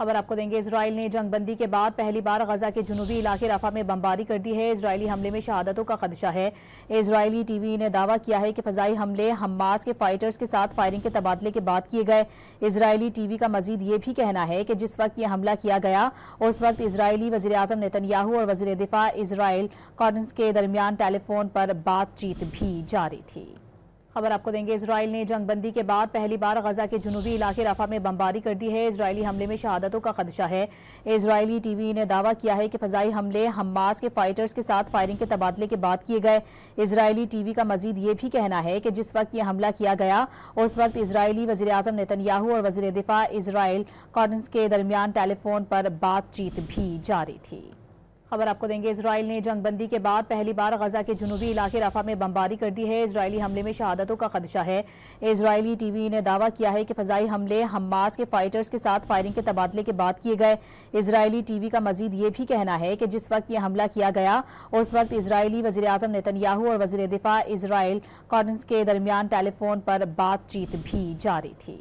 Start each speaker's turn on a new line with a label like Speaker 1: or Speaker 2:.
Speaker 1: खबर आपको देंगे। इजराइल ने जंगबंदी के बाद पहली बार गजा के जुनूबी इलाके रफा में बमबारी कर दी है। इजरायली हमले में शहादतों का खदशा है। इजरायली टीवी ने दावा किया है कि फजाई हमले हमास के फाइटर्स के साथ फायरिंग के तबादले के बाद किए गए। इजरायली टीवी का मजीद ये भी कहना है कि जिस वक्त यह हमला किया गया उस वक्त इजरायली वजीर आजम नेतन्याहू और वजीर दिफा इजराइल कॉटन्स के दरमियान टेलीफोन पर बातचीत भी जारी थी। खबर आपको देंगे। इजराइल ने जंगबंदी के बाद पहली बार गजा के जुनूबी इलाके रफा में बमबारी कर दी है। इजरायली हमले में शहादतों का खदशा है। इजरायली टीवी ने दावा किया है कि फजाई हमले हमास के फाइटर्स के साथ फायरिंग के तबादले के बाद किए गए। इजरायली टीवी का मजीद ये भी कहना है कि जिस वक्त यह हमला किया गया उस वक्त इजरायली वजीर आजम नेतन्याहू और वजीर दिफा इजराइल कॉटन्स के दरमियान टेलीफोन पर बातचीत भी जारी थी। खबर आपको देंगे। इजराइल ने जंगबंदी के बाद पहली बार गजा के जुनूबी इलाके रफा में बमबारी कर दी है। इजरायली हमले में शहादतों का खदशा है। इजरायली टीवी ने दावा किया है कि फजाई हमले हमास के फाइटर्स के साथ फायरिंग के तबादले के बाद किए गए। इजरायली टीवी का मजीद ये भी कहना है कि जिस वक्त यह हमला किया गया उस वक्त इजरायली वजीर आजम नेतन्याहू और वजीर दिफा इजराइल कॉटन्स के दरमियान टेलीफोन पर बातचीत भी जारी थी।